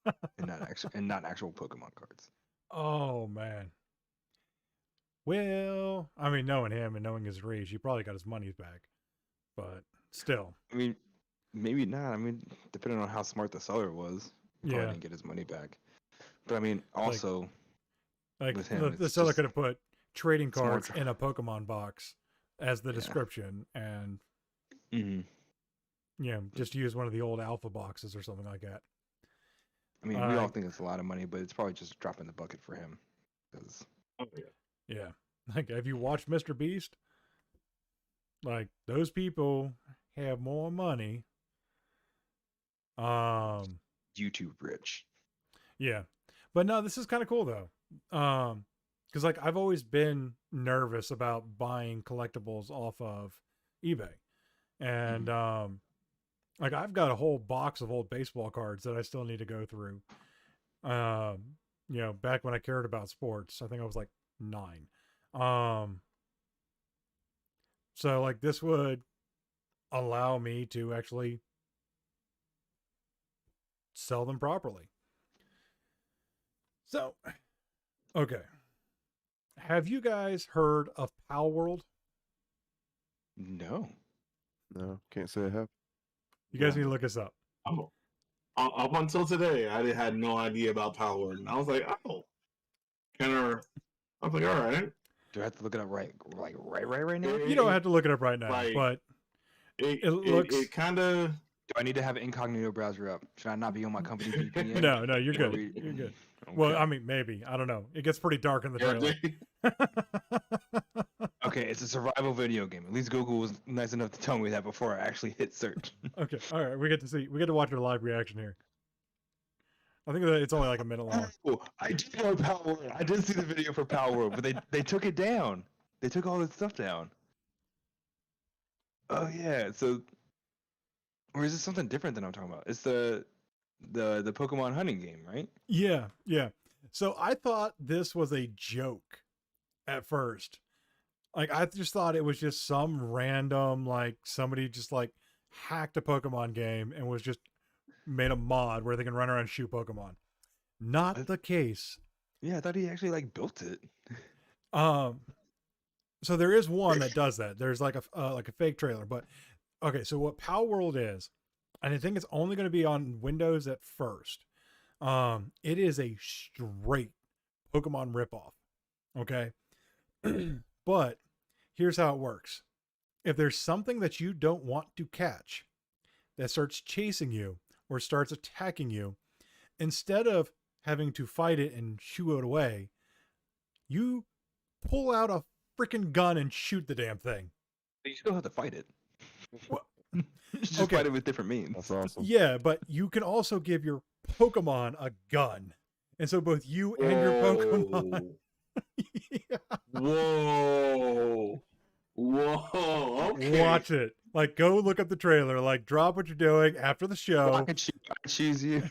and not actual Pokemon cards. Oh man. Well, I mean, knowing him and knowing his rage, he probably got his money back, but still. I mean, maybe not. I mean, depending on how smart the seller was, he probably didn't get his money back. But I mean, also, like with him, the seller could have put trading cards in a Pokemon box as the description, and just use one of the old alpha boxes or something like that. I mean, we all think it's a lot of money, but it's probably just a drop in the bucket for him. Yeah. Like, have you watched Mr. Beast? Like, those people have more money. YouTube rich. Yeah. But no, this is kind of cool though. Because like I've always been nervous about buying collectibles off of eBay. And like I've got a whole box of old baseball cards that I still need to go through. You know, back when I cared about sports, I think I was like 9. So like this would allow me to actually sell them properly. So, okay. Have you guys heard of Palworld? No. No, can't say I have. You guys need to look this up. Oh, up until today, I had no idea about Palworld, and I was like, oh, I was like, all right. Do I have to look it up right now? You don't have to look it up right now, like, but it looks. It kind of. Do I need to have an incognito browser up? Should I not be on my company VPN? No, you're good. You're good. Okay. Well, I mean, maybe. I don't know. It gets pretty dark in the trailer. Okay, it's a survival video game. At least Google was nice enough to tell me that before I actually hit search. Okay. All right. We get to watch our live reaction here. I think that it's only like a minute long. Oh, I did know Palworld. I did see the video for Palworld, but they took it down. They took all this stuff down. Oh yeah, so or is this something different than I'm talking about? It's the Pokemon hunting game, right? Yeah. So I thought this was a joke at first. Like I just thought it was just some random, like somebody just like hacked a Pokemon game and was just made a mod where they can run around and shoot Pokemon. Not the case. Yeah, I thought he actually like built it. So there is one that does that. There's like a fake trailer, but okay. So what Palworld is, and I think it's only going to be on Windows at first. It is a straight Pokemon ripoff. Okay. But here's how it works. If there's something that you don't want to catch that starts chasing you or starts attacking you, instead of having to fight it and shoo it away, you pull out a freaking gun and shoot the damn thing. You still have to fight it. Well, Just okay. fight it with different means. That's awesome. Yeah, but you can also give your Pokemon a gun. And so both you and your Pokemon. Yeah. Whoa. Okay. Watch it. Like, go look up the trailer. Like, drop what you're doing after the show. Rocket I choose you.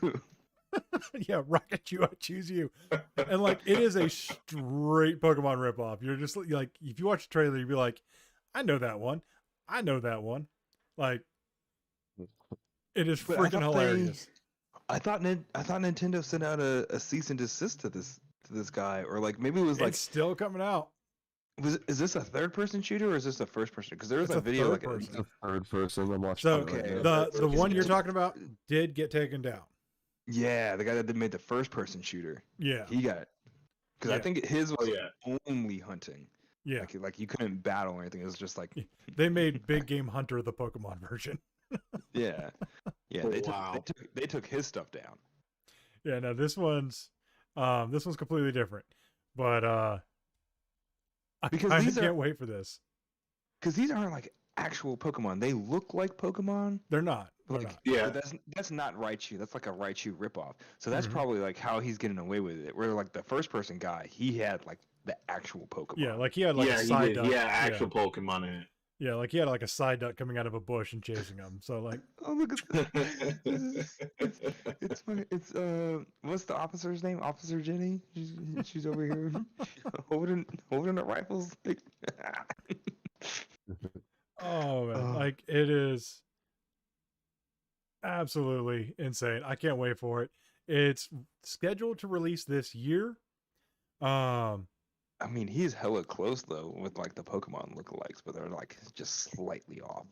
Yeah, Rocket you, I choose you. And like, it is a straight Pokemon ripoff. You're just like, if you watch the trailer, you'd be like, I know that one. I know that one. Like, it is But freaking hilarious. I thought Nintendo sent out a cease and desist to this guy, or like maybe it was like It's still coming out. is this a third person shooter or is this a first person? Because there was It's a a video third like person. It's a third person. I'm watching. So it right okay, now. the one you're talking about did get taken down. yeah, the guy that made the first person shooter, Yeah. he got because I Yeah. think his was yeah. only hunting. Yeah. Like you couldn't battle or anything. It was just like They made Big Game Hunter the Pokemon version. yeah. Wow. They took his stuff down. Yeah, no, this one's completely different. But Because I these can't are- wait for this. Because these aren't like actual Pokemon. They look like Pokemon. They're not. They're Like, not. Yeah. but that's not Raichu. That's like a Raichu ripoff. So that's Mhm. probably like how he's getting away with it. Where like the first person guy, he had like the actual Pokemon. Yeah, like he had like a He side did. duck. Yeah, actual Pokemon in it. Yeah, like he had like a side duck coming out of a bush and chasing him. So like, Oh look at this. It's funny. It's what's the officer's name? Officer Jenny. She's over here holding the rifles. Like, oh man, Oh. like it is absolutely insane. I can't wait for it. It's scheduled to release this year. I mean, he's hella close though with like the Pokemon lookalikes, but they're like just slightly off.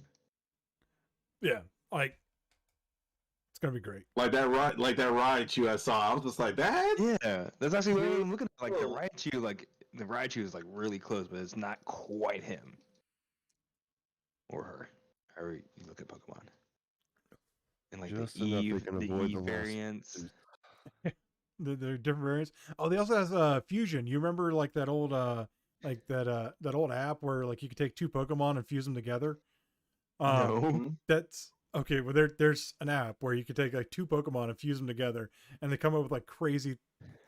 Yeah, like it's gonna be great. like that Raichu I saw. I was just like, that? Yeah, that's actually what I'm looking at. Like Whoa. the Raichu is like really close, but it's not quite him or her. However you look at Pokemon. And like Just the enough they Eve, can the avoid Eve the loss. variants. The different variants. Oh, they also has fusion. You remember like that old Like that old app where like you could take two Pokemon and fuse them together. No. That's okay. Well, there's an app where you could take like two Pokemon and fuse them together, and they come up with like crazy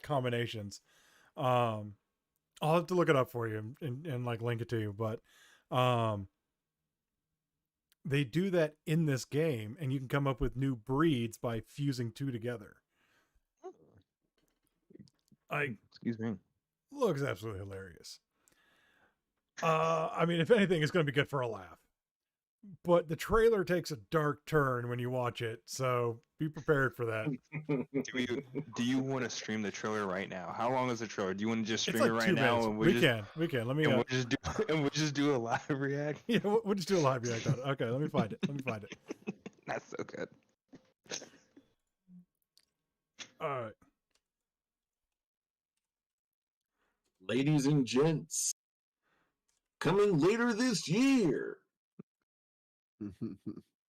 combinations. I'll have to look it up for you and like link it to you, but they do that in this game, and you can come up with new breeds by fusing two together. Excuse me. Looks absolutely hilarious. I mean, if anything, it's going to be good for a laugh. But the trailer takes a dark turn when you watch it, so be prepared for that. Do you want to stream the trailer right now? How long is the trailer? Do you want to just It's stream like it 2 right now? minutes. And We can. Let me. we'll just do a live react. Yeah, we'll just do a live react on it. Okay, let me find it. That's so good. All right. Ladies and gents, coming later this year.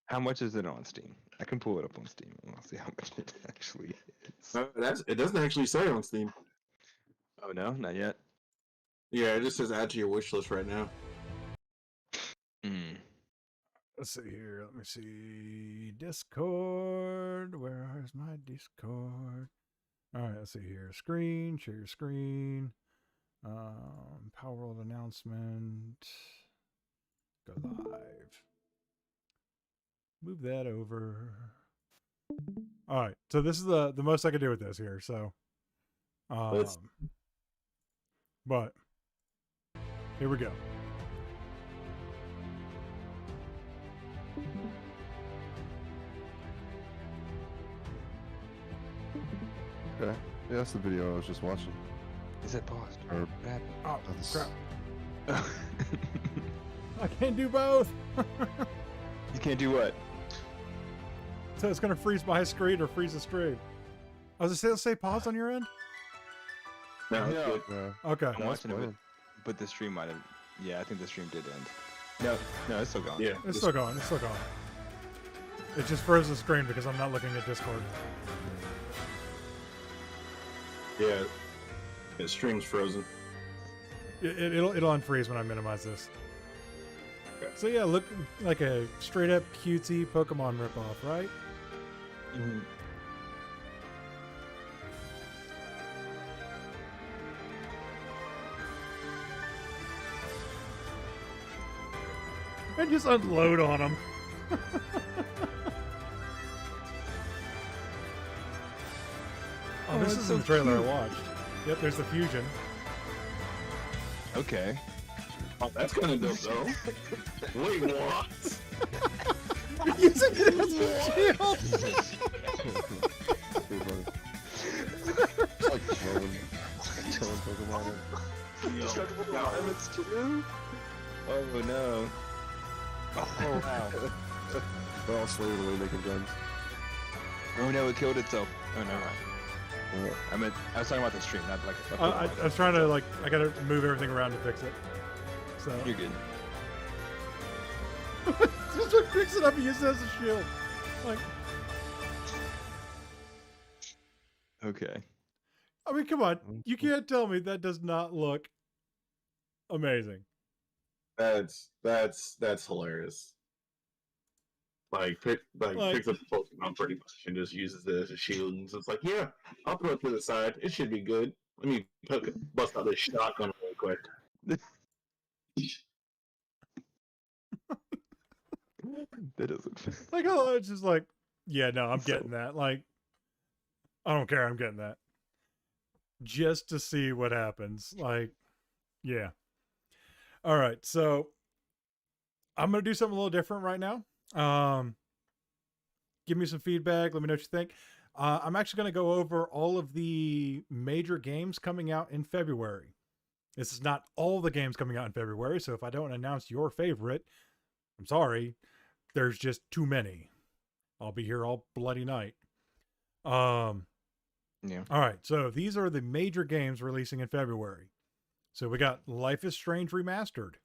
How much is it on Steam? I can pull it up on Steam and I'll see how much it actually is. It doesn't actually say on Steam. Oh no, not yet. Yeah, it just says add to your wish list right now. Let's see here. Let me see. Discord. Where is my Discord? All right, let's see here. Screen. Share your screen. Palworld announcement. Go live. Move that over. All right. So this is the most I can do with this here. So, but here we go. Okay. Yeah, that's the video I was just watching. Is it paused? Or- Oh, this- crap. I can't do both. You can't do what? So it's going to freeze my screen or freeze the stream. Oh, does it say pause on your end? No, it's Yeah. good. Yeah. Okay. I'm watching it, fine. but the stream might have. Yeah, I think the stream did end. No, it's still going. Yeah, It's still going. It just froze the screen because I'm not looking at Discord. yeah. The stream's frozen. It'll unfreeze when I minimize this. Okay. So yeah, look like a straight up cutesy Pokemon ripoff, right? Mhm. And just unload on them. Oh, this it's is so the trailer cute. I watched. Yep, there's the fusion. Okay. Oh, that's kind of dope, though. Wait, what? Using it as a shield. Pretty funny. It's like throwing Pokemon in. Oh no. Oh wow. They're all slaving away making guns. Oh no, it killed itself. Oh no. Yeah. I was talking about the stream, not like. I was trying to I gotta move everything around to fix it. So You're good. just like picks it up and uses it as a shield. Like, Okay. I mean, come on, you can't tell me that does not look amazing. That's hilarious. Picks up the Pokemon pretty much and just uses it as a shield, and it's like, yeah, I'll throw it to the side. It should be good. Let me bust out this shotgun real quick. That doesn't. Like, oh, it's just like, yeah, no, I'm getting that. Like, I don't care, I'm getting that. Just to see what happens. Like, yeah. All right, so I'm gonna do something a little different right now. Give me some feedback. Let me know what you think. I'm actually going to go over all of the major games coming out in February. This is not all the games coming out in February, so if I don't announce your favorite, I'm sorry. There's just too many. I'll be here all bloody night. Yeah. All right, so these are the major games releasing in February. So we got Life is Strange Remastered,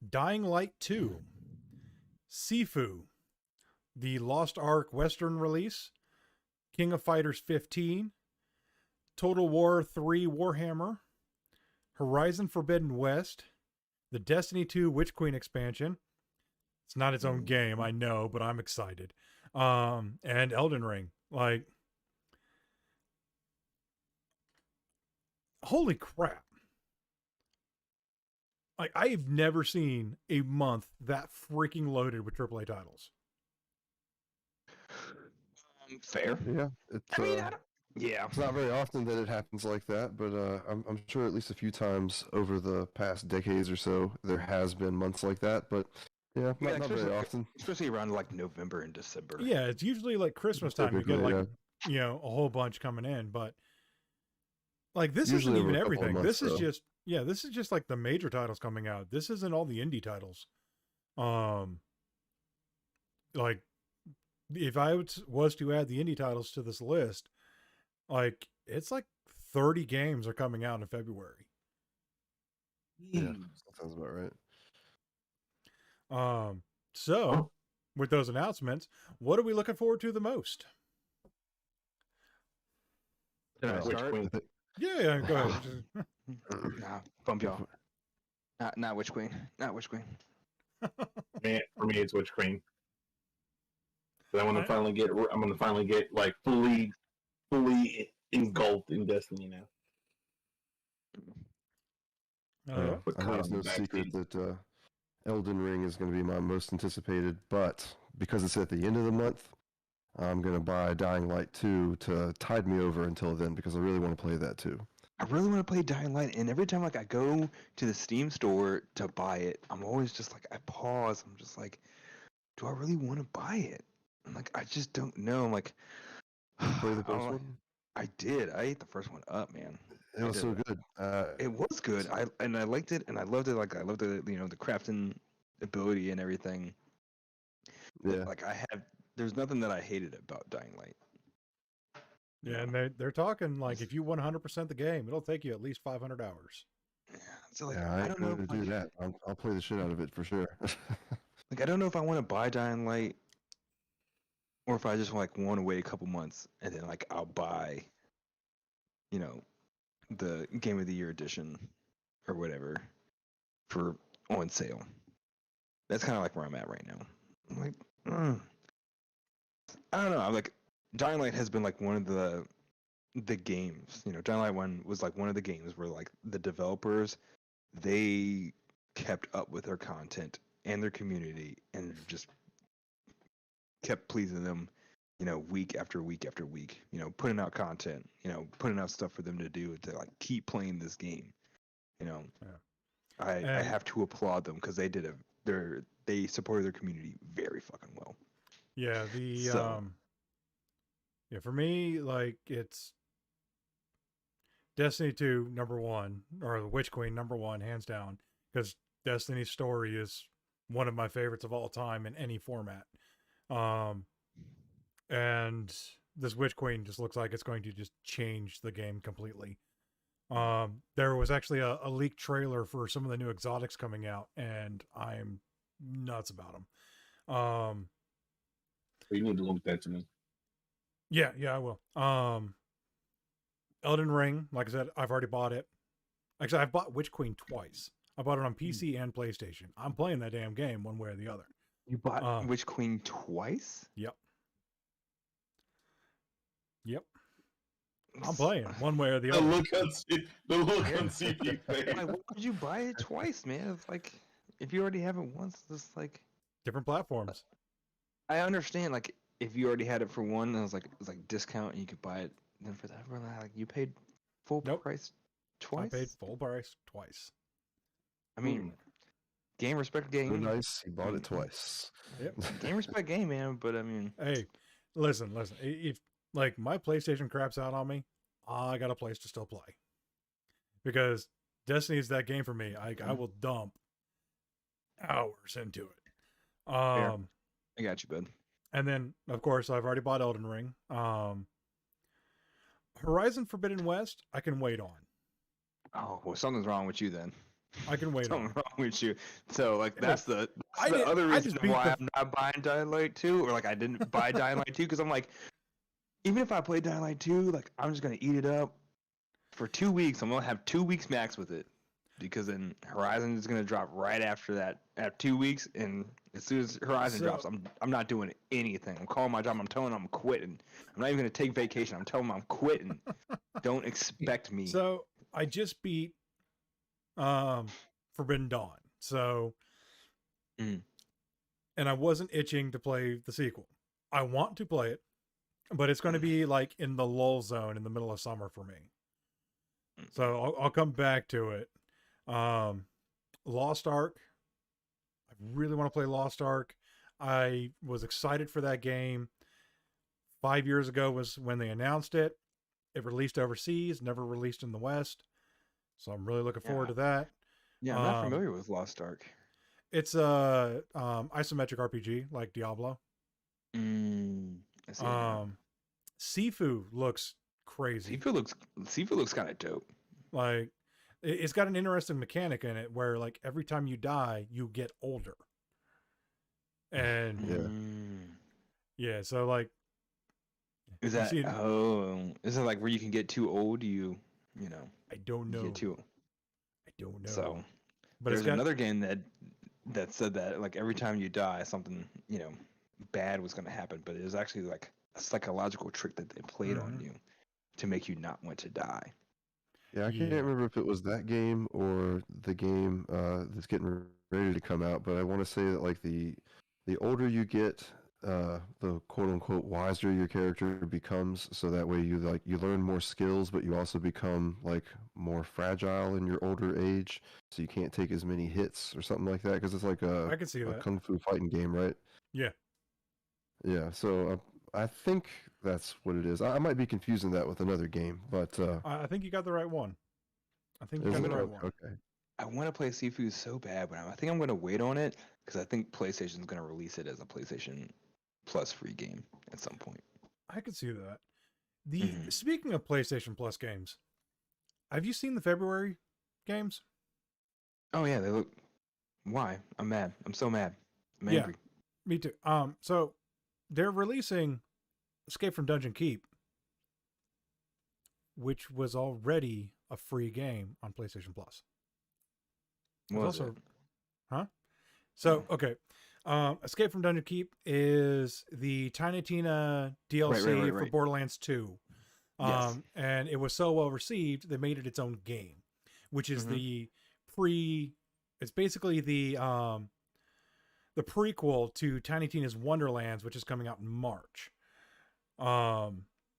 Dying Light 2, Sifu, the Lost Ark Western release, King of Fighters 15, Total War 3 Warhammer, Horizon Forbidden West, the Destiny 2 Witch Queen expansion. It's not its own game, I know, but I'm excited. And Elden Ring. Like, holy crap. Like, I've never seen a month that freaking loaded with AAA titles. Fair. Yeah, it's it's not very often that it happens like that, but I'm sure at least a few times over the past decades or so there has been months like that. But yeah, not very often. Especially around like November and December. Yeah, it's usually like Christmas time. You get like a whole bunch coming in, but like this Usually isn't even over a couple of everything. months, This is just like the major titles coming out. This isn't all the indie titles. Like if I was to add the indie titles to this list, like it's like 30 games are coming out in February. Yeah, that sounds about right. So with those announcements, what are we looking forward to the most? Can I Which start? queen? Yeah, go ahead. Nah, bump y'all. Not Witch Queen. Not Witch Queen. Man, for me, it's Witch Queen. But I'm gonna finally get like fully engulfed in Destiny now. Yeah. Put I think it's no back secret seat. that Elden Ring is going to be my most anticipated, but because it's at the end of the month, I'm going to buy Dying Light 2 to tide me over until then because I really want to play that too. I really want to play Dying Light, and every time like I go to the Steam store to buy it, I'm always just like I pause. I'm just like, do I really want to buy it? I'm like, I just don't know. I'm like, Play the first one? I did. I ate the first one up, man. It was so good. It was good. I liked it, and I loved it. Like I loved the the crafting ability and everything. Yeah. Like there's nothing that I hated about Dying Light. Yeah, and they're talking like if you 100% the game, it'll take you at least 500 hours. Yeah. So like Yeah, I don't know to if do that. I'll play the shit out of it for sure. like I don't know if I want to buy Dying Light or if I just want to wait a couple months and then like I'll buy the Game of the Year edition or whatever for on sale. That's kind of like where I'm at right now. I'm like, I don't know. I'm like, Dying Light has been like one of the games. Dying Light 1 was like one of the games where like the developers, they kept up with their content and their community and just kept pleasing them, week after week after week, putting out content, putting out stuff for them to do to like keep playing this game. Yeah. I have to applaud them because they supported their community very fucking well. Yeah, for me, like it's Destiny 2 #1 or the Witch Queen #1 hands down because Destiny's story is one of my favorites of all time in any format. And this Witch Queen just looks like it's going to just change the game completely. There was actually a leaked trailer for some of the new exotics coming out, and I'm nuts about them. You need to link that to me. Yeah, I will. Elden Ring, like I said, I've already bought it. Actually, I've bought Witch Queen twice. I bought it on PC and PlayStation. I'm playing that damn game one way or the other. You bought Witch Queen twice? Yep. I'm playing one way or the other. The look on CP face. Like, why would you buy it twice, man? It's like if you already have it once, it's like Different platforms. I understand. Like if you already had it for one, and it was like discount, and you could buy it. Then for that, like you paid full price twice. I paid full price twice. I mean, game respect game. So nice. He bought it twice. Yep. Game respect game, man. But I mean, hey, listen. If like my PlayStation craps out on me, I got a place to still play because Destiny is that game for me. I will dump hours into it. I got you, bud. And then, of course, I've already bought Elden Ring. Horizon Forbidden West, I can wait on. Oh, well, something's wrong with you then. I can wait Something's on. wrong with you. So, like, that's the other reason why I'm not buying Dying Light 2, or like I didn't buy Dying Light 2, because I'm like, even if I play Dying Light 2, like I'm just gonna eat it up for 2 weeks. I'm gonna have 2 weeks max with it. because then Horizon is gonna drop right after that at 2 weeks, and as soon as Horizon drops, I'm not doing anything. I'm calling my job. I'm telling them I'm quitting. I'm not even gonna take vacation. I'm telling them I'm quitting. Don't expect me. So I just beat Forbidden Dawn. So and I wasn't itching to play the sequel. I want to play it, but it's going to be like in the lull zone in the middle of summer for me. So I'll come back to it. Lost Ark. I really want to play Lost Ark. I was excited for that game. 5 years ago was when they announced it. It released overseas, never released in the West. So I'm really looking forward to that. Yeah, I'm not familiar with Lost Ark. It's a isometric RPG like Diablo. I see. Sifu looks crazy. Sifu looks kind of dope. Like, it's got an interesting mechanic in it where, like, every time you die, you get older. And yeah, so like, is that is it like where you can get too old? You know? I don't know. I don't know. So, but there's another game that said that like every time you die, something bad was going to happen, but it was actually like a psychological trick that they played on you to make you not want to die. Yeah, I can't remember if it was that game or the game that's getting ready to come out, but I want to say that like the older you get, the quote unquote wiser your character becomes, so that way you learn more skills, but you also become like more fragile in your older age, so you can't take as many hits or something like that, because it's like I can see a that. kung fu fighting game, right? Yeah. Yeah, so I think that's what it is. I might be confusing that with another game, but I think you got the right one. Okay. I want to play Sifu so bad, but I think I'm going to wait on it because I think PlayStation's going to release it as a PlayStation Plus free game at some point. I could see that. Speaking of PlayStation Plus games, have you seen the February games? Oh yeah, they look. Why? I'm mad. I'm so mad. I'm angry. Me too. So they're releasing Escape from Dungeon Keep, which was already a free game on PlayStation Plus. So, okay. Escape from Dungeon Keep is the Tiny Tina DLC for Borderlands 2. And it was so well received, they made it its own game, which is it's basically the prequel to Tiny Tina's Wonderlands, which is coming out in March.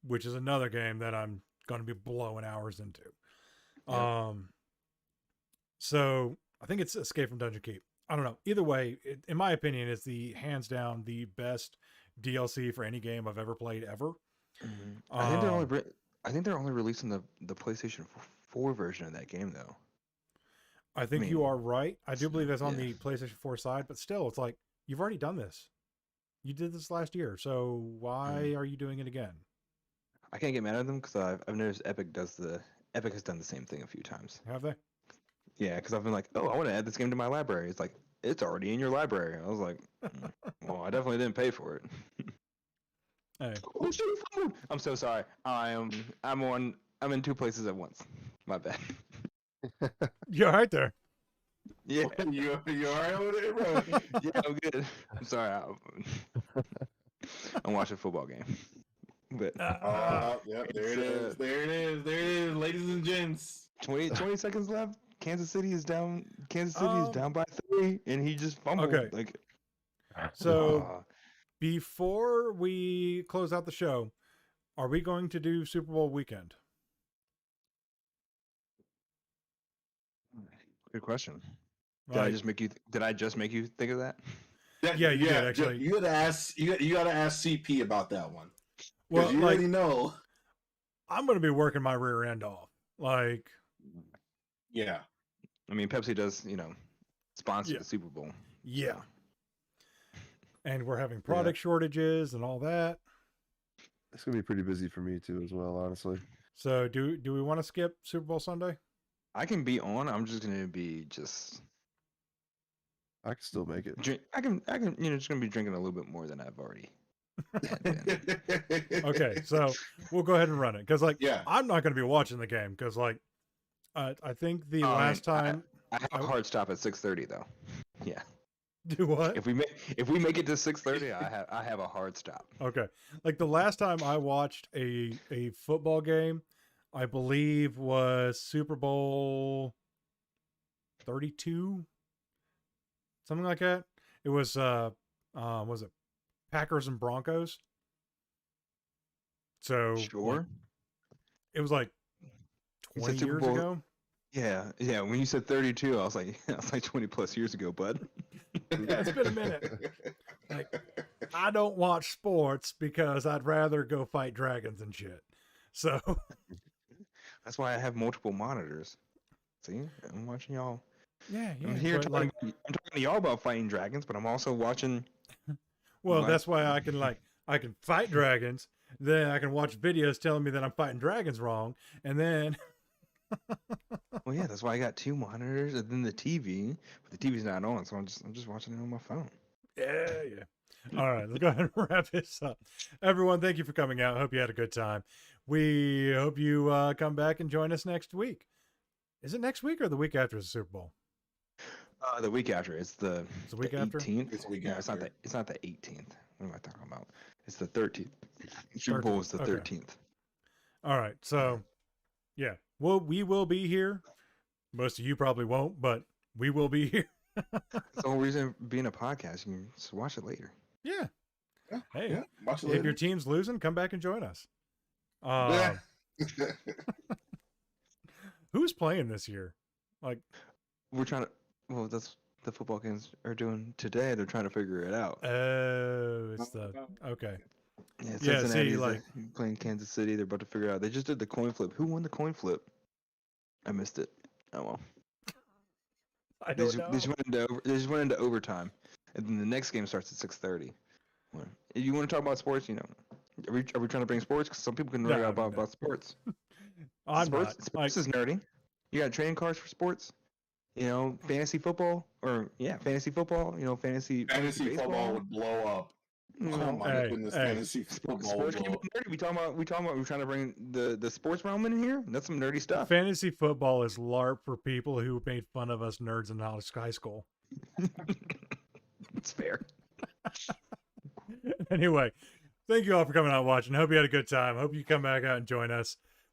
Which is another game that I'm going to be blowing hours into. So I think it's Escape from Dungeon Keep. I don't know. Either way, in my opinion, it's the hands down the best DLC for any game I've ever played ever. I think they're only releasing the PlayStation 4 version of that game though. I think you are right. I do believe that's on the PlayStation 4 side, but still, it's like, you've already done this. You did this last year, so why are you doing it again? I can't get mad at them because I've noticed Epic has done the same thing a few times. Have they? Yeah, because I've been like, oh, I want to add this game to my library. It's like, it's already in your library. I was like, well, I definitely didn't pay for it. Hey. Oh, shoot, I'm so sorry. I'm in two places at once. My bad. You're right there. Yeah, you all right over there, bro? Yeah, I'm good. I'm sorry. I'm watching a football game. But yep, there it is, ladies and gents. 20 seconds left. Kansas City is down by 3, and he just fumbled. Okay. So before we close out the show, are we going to do Super Bowl weekend? Good question. Did I just make you think of that? Yeah, you did actually. You gotta ask CP about that one. Well, you already know. I'm going to be working my rear end off. Like, yeah. I mean, Pepsi does, sponsor the Super Bowl. Yeah. So. And we're having product shortages and all that. It's going to be pretty busy for me too as well, honestly. So do we want to skip Super Bowl Sunday? I can be on. I'm just going to be I can still make it. I can just going to be drinking a little bit more than I've already. Okay, so we'll go ahead and run it because I'm not going to be watching the game because I think the Oh, last time I have a hard stop at 6:30 though. Yeah. do what? If we make it to 6:30, I have a hard stop. Okay. Like the last time I watched a football game, I believe was Super Bowl 32, something like that. It was it Packers and Broncos? So Sure. like, it was like You said 20 Super years Bowl- ago. Yeah. When you said 32, I was like 20 plus years ago, bud. Yeah, it's been a minute. Like, I don't watch sports because I'd rather go fight dragons and shit. So That's why I have multiple monitors. See, I'm watching y'all. yeah, I'm here but, talking, I'm talking to y'all about fighting dragons, but I'm also watching. well, my- that's why I can fight dragons. Then I can watch videos telling me that I'm fighting dragons wrong, and then Well, yeah, that's why I got 2 monitors and then the TV, but the TV's not on, so I'm just watching it on my phone. yeah. All right, let's go ahead and wrap this up. Everyone, thank you for coming out. Hope you had a good time. We hope you come back and join us next week. Is it next week or the week after the Super Bowl? The week after, it's the week after? 18th. It's the week Yeah, after. it's not the 18th. What am I talking about? It's the 13th. Super Bowl is the 13th, 13th. All right, so yeah, we will be here. Most of you probably won't, but we will be here. That's the whole reason of being a podcast. You can just watch it later. Yeah. Yeah, Hey, yeah, watch it if later. your team's losing, come back and join us. Yeah. Who's playing this year? Like, We're trying to. Well, that's the football games are doing today. They're trying to figure it out. it's the okay. Yeah, yeah, see, Cincinnati's like- playing Kansas City. They're about to figure it out. They just did the coin flip. Who won the coin flip? I missed it. Oh well. I They don't just, know. they just went into overtime, and then the next game starts at 6:30. If you want to talk about sports, you know, are we trying to bring sports? Because some people can nerd No, out no. about sports. I'm sports, not. sports Like, is nerdy. You got trading cards for sports. You know, fantasy football, or fantasy football. You know, fantasy Fantasy baseball. football would blow up. You Oh know, my Hey, goodness, hey. fantasy football would sports blow can up. be nerdy. We talking about we're trying to bring the sports realm in here. That's some nerdy stuff. fantasy football is LARP for people who made fun of us nerds in high school. It's fair. Anyway, thank you all for coming out and watching. Hope you had a good time. Hope you come back out and join us.